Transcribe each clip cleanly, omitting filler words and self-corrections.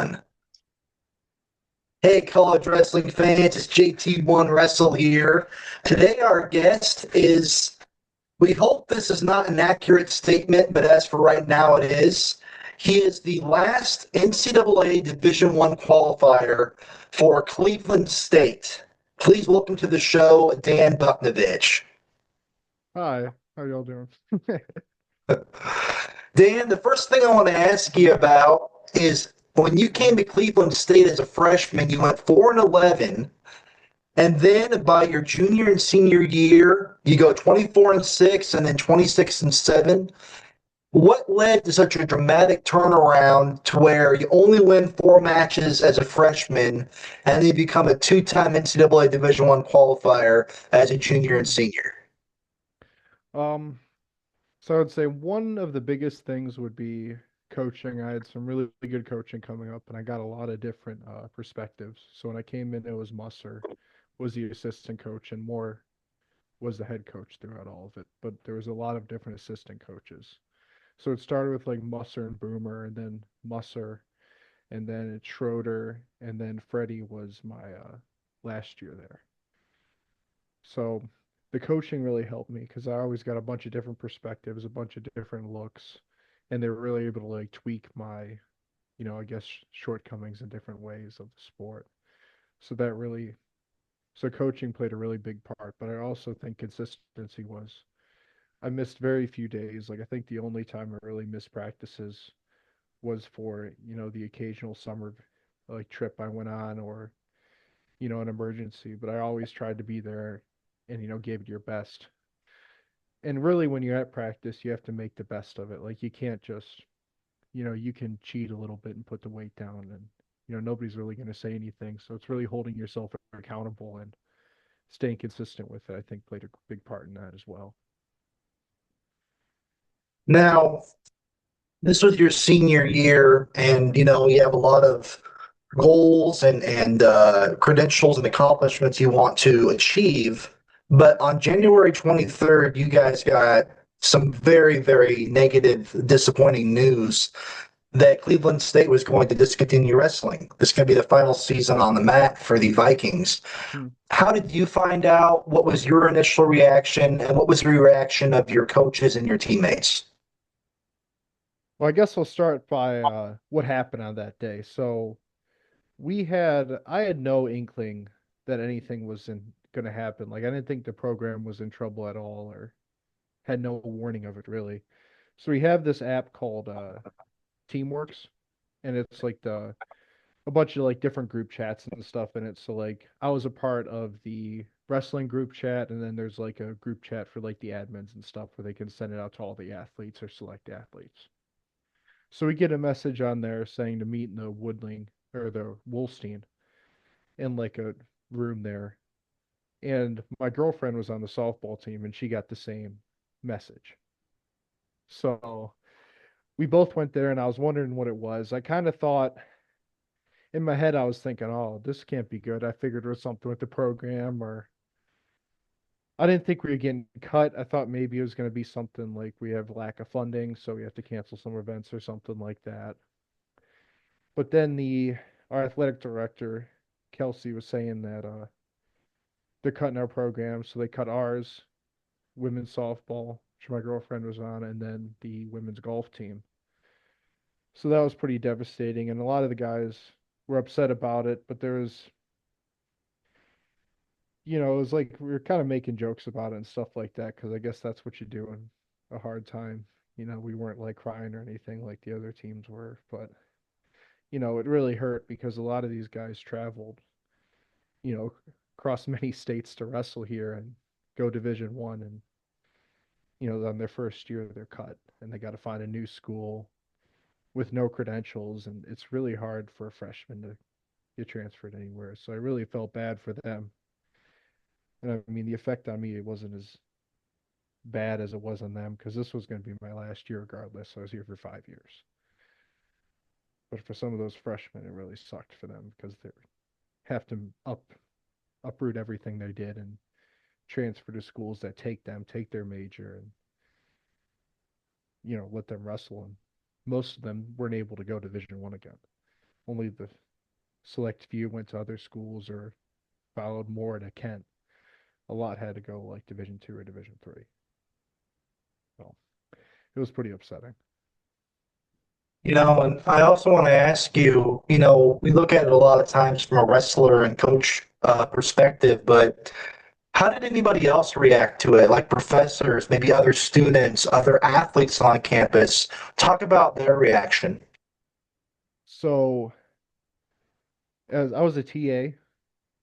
1. Hey, college wrestling fans, it's JT1Wrestle here. Today, our guest is, we hope this is not an accurate statement, but as for right now, it is. He is the last NCAA Division I qualifier for Cleveland State. Please welcome to the show, Dan Bucknavich. Hi, how y'all doing? Dan, the first thing I want to ask you about is when you came to Cleveland State as a freshman, you went 4-11. And then by your junior and senior year, you go 24-6 and then 26-7. What led to such a dramatic turnaround to where you only win 4 matches as a freshman and then you become a two-time NCAA Division I qualifier as a junior and senior? Um, so I would say one of the biggest things would be coaching. I had some really good coaching coming up, and I got a lot of different perspectives. So when I came in, it was Musser was the assistant coach, and Moore was the head coach throughout all of it. But there was a lot of different assistant coaches. So it started with like Musser and Boomer, and then Musser, and then it's Schroeder, and then Freddie was my last year there. So the coaching really helped me because I always got a bunch of different perspectives, a bunch of different looks, and they were really able to like tweak my, I guess shortcomings in different ways of the sport. So that really, so coaching played a really big part, but I also think consistency was. I missed very few days. Like I think the only time I really missed practices was for, the occasional summer like trip I went on or, an emergency, but I always tried to be there and, gave it your best. And really when you're at practice, you have to make the best of it. Like you can't just, you can cheat a little bit and put the weight down and nobody's really going to say anything. So it's really holding yourself accountable and staying consistent with it, I think played a big part in that as well. Now, this was your senior year, and you have a lot of goals and credentials and accomplishments you want to achieve. But on January 23rd, you guys got some very, very negative, disappointing news that Cleveland State was going to discontinue wrestling. This is going to be the final season on the mat for the Vikings. Hmm. How did you find out? What was your initial reaction? And what was the reaction of your coaches and your teammates? Well, I guess I'll start by what happened on that day. So I had no inkling that anything was going to happen. Like I didn't think the program was in trouble at all or had no warning of it really. So we have this app called Teamworks, and it's like the a bunch of like different group chats and stuff in it. So like I was a part of the wrestling group chat, and then there's like a group chat for like the admins and stuff where they can send it out to all the athletes or select athletes. So we get a message on there saying to meet in the Woodling or the Wolstein in like a room there. And my girlfriend was on the softball team and she got the same message. So we both went there and I was wondering what it was. I kind of thought in my head, I was thinking, oh, this can't be good. I figured it was something with the program, or I didn't think we were getting cut. I thought maybe it was going to be something like we have lack of funding, so we have to cancel some events or something like that. But then our athletic director, Kelsey, was saying that they're cutting our program, so they cut ours, women's softball, which my girlfriend was on, and then the women's golf team. So that was pretty devastating, and a lot of the guys were upset about it, but there was it was like we were kind of making jokes about it and stuff like that because I guess that's what you do in a hard time. We weren't like crying or anything like the other teams were, but it really hurt because a lot of these guys traveled, you know, across many states to wrestle here and go Division One, and on their first year they're cut and they got to find a new school with no credentials, and it's really hard for a freshman to get transferred anywhere. So I really felt bad for them. And I mean, the effect on me, it wasn't as bad as it was on them because this was going to be my last year regardless. I was here for 5 years. But for some of those freshmen, it really sucked for them because they have to uproot everything they did and transfer to schools that take their major, and let them wrestle. And most of them weren't able to go to Division One again. Only the select few went to other schools or followed more to Kent. A lot had to go like Division 2 or Division 3. So it was pretty upsetting. And I also want to ask you, we look at it a lot of times from a wrestler and coach perspective, but how did anybody else react to it? Like professors, maybe other students, other athletes on campus. Talk about their reaction. So as I was a TA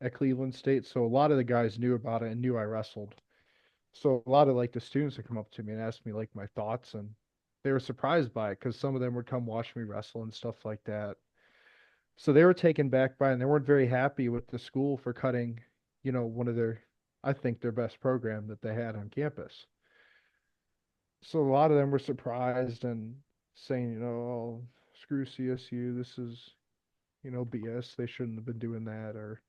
at Cleveland State, so a lot of the guys knew about it and knew I wrestled. So a lot of like the students would come up to me and ask me like my thoughts, and they were surprised by it because some of them would come watch me wrestle and stuff like that. So they were taken back by it, and they weren't very happy with the school for cutting, one of their, I think their best program that they had on campus. So a lot of them were surprised and saying, oh, screw CSU, this is, BS. They shouldn't have been doing that, or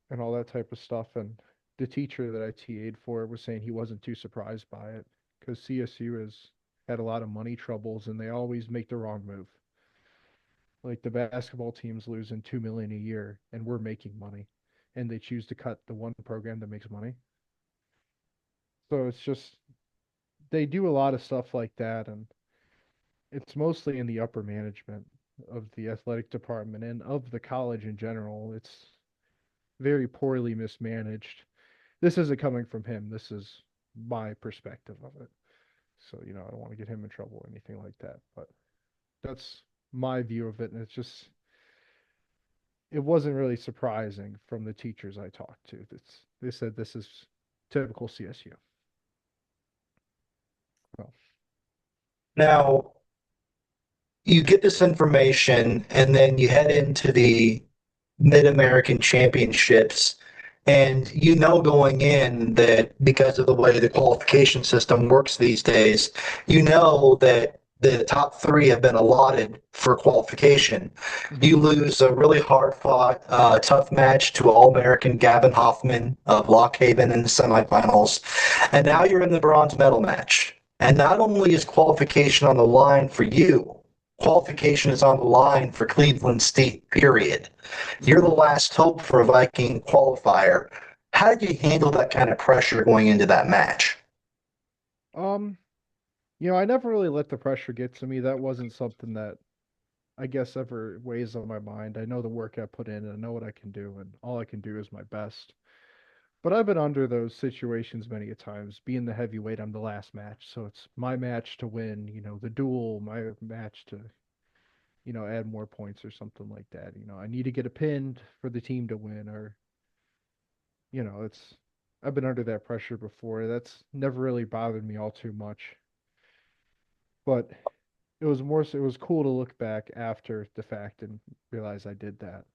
and all that type of stuff. And the teacher that I TA'd for was saying he wasn't too surprised by it because CSU has had a lot of money troubles and they always make the wrong move. Like the basketball team's losing 2 million a year and we're making money, and they choose to cut the one program that makes money. So it's just they do a lot of stuff like that, and it's mostly in the upper management of the athletic department and of the college in general. It's very poorly mismanaged. This isn't coming from him. This is my perspective of it. So, I don't want to get him in trouble or anything like that, but that's my view of it. And it wasn't really surprising from the teachers I talked to. They said this is typical CSU. Well, Now, you get this information and then you head into the Mid-American Championships. And going in that because of the way the qualification system works these days, that the top three have been allotted for qualification. mhm. You lose a really hard fought, tough match to All-American Gavin Hoffman of Lock Haven in the semifinals. And now you're in the bronze medal match. And not only is qualification on the line for you, qualification is on the line for Cleveland State, period. You're the last hope for a Viking qualifier. How did you handle that kind of pressure going into that match? Um, I never really let the pressure get to me. That wasn't something that I guess ever weighs on my mind. I know the work I put in and I know what I can do, and all I can do is my best. But I've been under those situations many a times. Being the heavyweight, I'm the last match, so it's my match to win, the duel, my match to, add more points or something like that. I need to get a pin for the team to win, or, it's I've been under that pressure before. That's never really bothered me all too much. But it was cool to look back after the fact and realize I did that.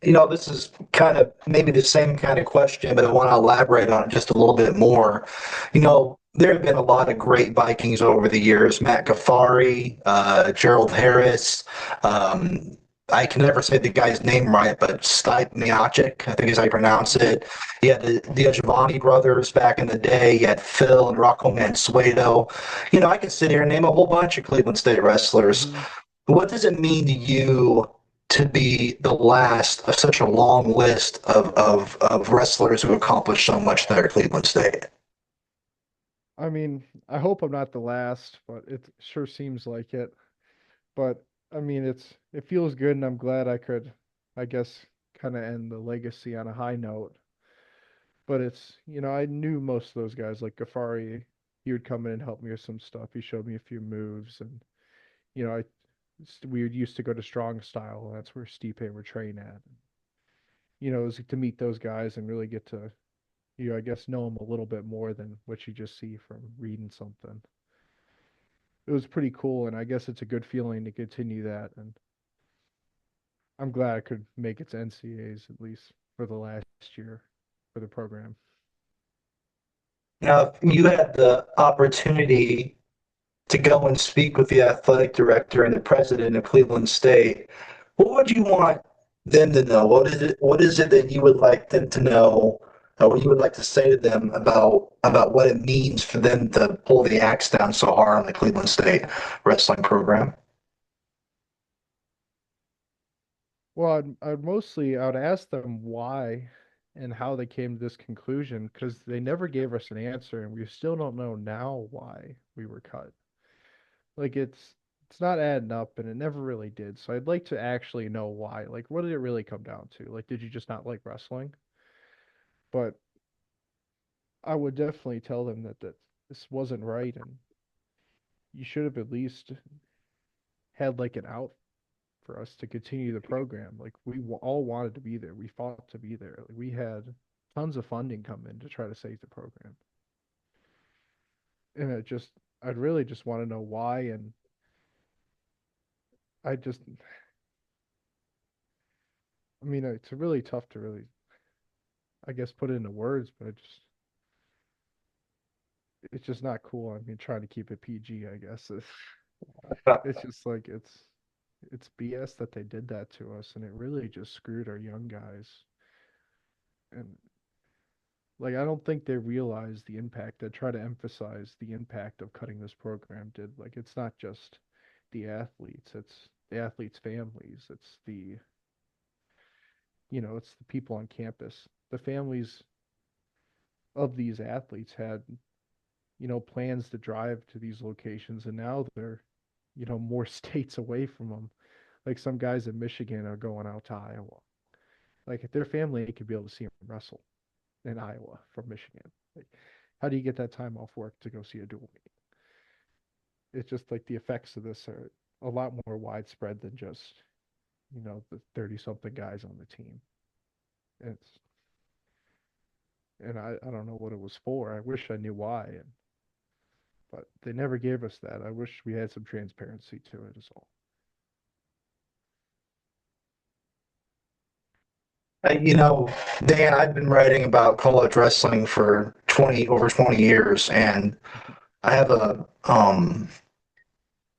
This is kind of maybe the same kind of question, but I want to elaborate on it just a little bit more. There have been a lot of great Vikings over the years. Matt Ghaffari, Gerald Harris. I can never say the guy's name right, but Stipniacic, I think is how you pronounce it. You had the Giovanni brothers back in the day. You had Phil and Rocco Mansueto. I could sit here and name a whole bunch of Cleveland State wrestlers. Hmm. What does it mean to you to be the last of such a long list of wrestlers who accomplished so much there at Cleveland State? I mean, I hope I'm not the last, but it sure seems like it. But I mean, it feels good, and I'm glad I could, I guess, kind of end the legacy on a high note. But I knew most of those guys, like Ghaffari. He would come in and help me with some stuff. He showed me a few moves, and you know, I we would used to go to Strong Style, and that's where Stipe would train at. It was to meet those guys and really get to, I guess, know them a little bit more than what you just see from reading something. It was pretty cool, and I guess it's a good feeling to continue that. And I'm glad I could make it to NCAAs at least for the last year for the program. Now, if you had the opportunity to go and speak with the athletic director and the president of Cleveland State, what would you want them to know? What is it that you would like them to know what you would like to say to them about what it means for them to pull the axe down so hard on the Cleveland State wrestling program. Well, I would ask them why and how they came to this conclusion because they never gave us an answer, and we still don't know now why we were cut. Like it's not adding up, and it never really did. So I'd like to actually know why. Like, what did it really come down to? Like, did you just not like wrestling? But I would definitely tell them that this wasn't right, and you should have at least had like an out for us to continue the program. Like all wanted to be there. We fought to be there. Like, we had tons of funding come in to try to save the program. And I'd really just want to know why. And I just, I mean, it's really tough to really, I guess, put it into words, but it's just not cool. I mean, trying to keep it PG, I guess. It's just like, it's BS that they did that to us. And it really just screwed our young guys. And like, I don't think they realize the impact. They try to emphasize the impact of cutting this program did. Like, it's not just the athletes, it's the athletes' families, it's the people on campus. The families of these athletes had, plans to drive to these locations, and now they're, more states away from them. Like, some guys in Michigan are going out to Iowa. Like, if their family could be able to see them wrestle in Iowa from Michigan. Like, how do you get that time off work to go see a dual meet? It's just like the effects of this are a lot more widespread than just, the 30 something guys on the team. It's and I don't know what it was for. I wish I knew why, but they never gave us that. I wish we had some transparency to it as all. You know, Dan, I've been writing about college wrestling for 20 years, and I have a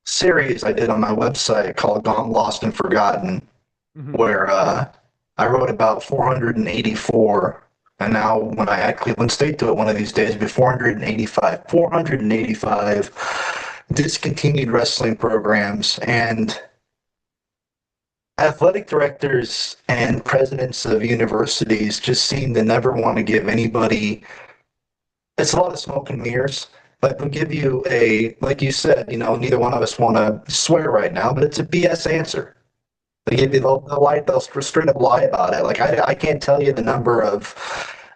series I did on my website called Gone Lost and Forgotten, Hmm. where I wrote about 484. And now, when I add Cleveland State to it one of these days, it'll be 485 discontinued wrestling programs. And athletic directors and presidents of universities just seem to never want to give anybody, it's a lot of smoke and mirrors. But they'll give you like you said, neither one of us want to swear right now, but it's a BS answer. They give you they'll straight up lie about it. Like I can't tell you the number of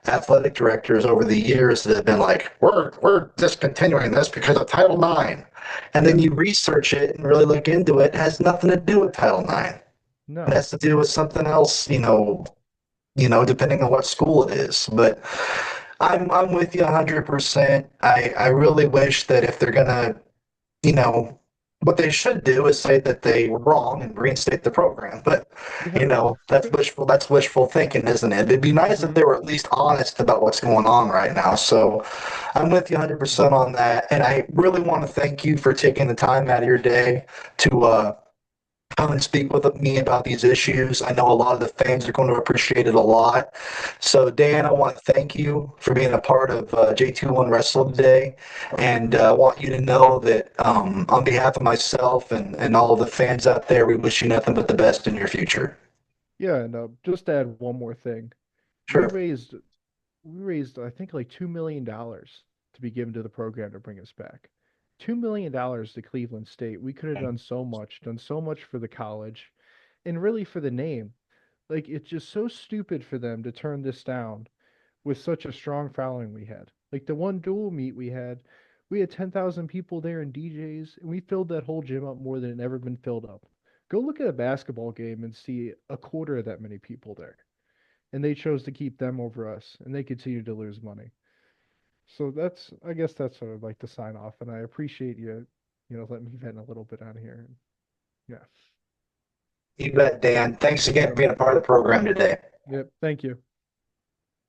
athletic directors over the years that have been like, we're discontinuing this because of Title IX. And then Yeah. you research it and really look into it. It has nothing to do with Title IX. It No. has to do with something else, depending on what school it is. But I'm with you 100%. I really wish that if they're gonna, you know, what they should do is say that they were wrong and reinstate the program. But Yeah. that's wishful thinking, isn't it? It'd be nice if Hmm. they were at least honest about what's going on right now. So I'm with you 100% on that. And I really want to thank you for taking the time out of your day to come and speak with me about these issues. I know a lot of the fans are going to appreciate it a lot. So, Dan, I want to thank you for being a part of JT1Wrestle today, and want you to know that on behalf of myself and all of the fans out there, we wish you nothing but the best in your future. Yeah, and just to add one more thing. We Sure. raised we raised I think like $2 million to be given to the program to bring us back. $2 million to Cleveland State. We could have done so much for the college and really for the name. Like, it's just so stupid for them to turn this down with such a strong following we had. Like, the one dual meet we had 10,000 people there and DJs, and we filled that whole gym up more than it ever been filled up. Go look at a basketball game and see a quarter of that many people there. And they chose to keep them over us, and they continue to lose money. So I guess that's what I'd like to sign off, and I appreciate you, letting me vent a little bit on here. Yeah. You bet, Dan. Thanks again for being a part of the program today. Yep. Thank you.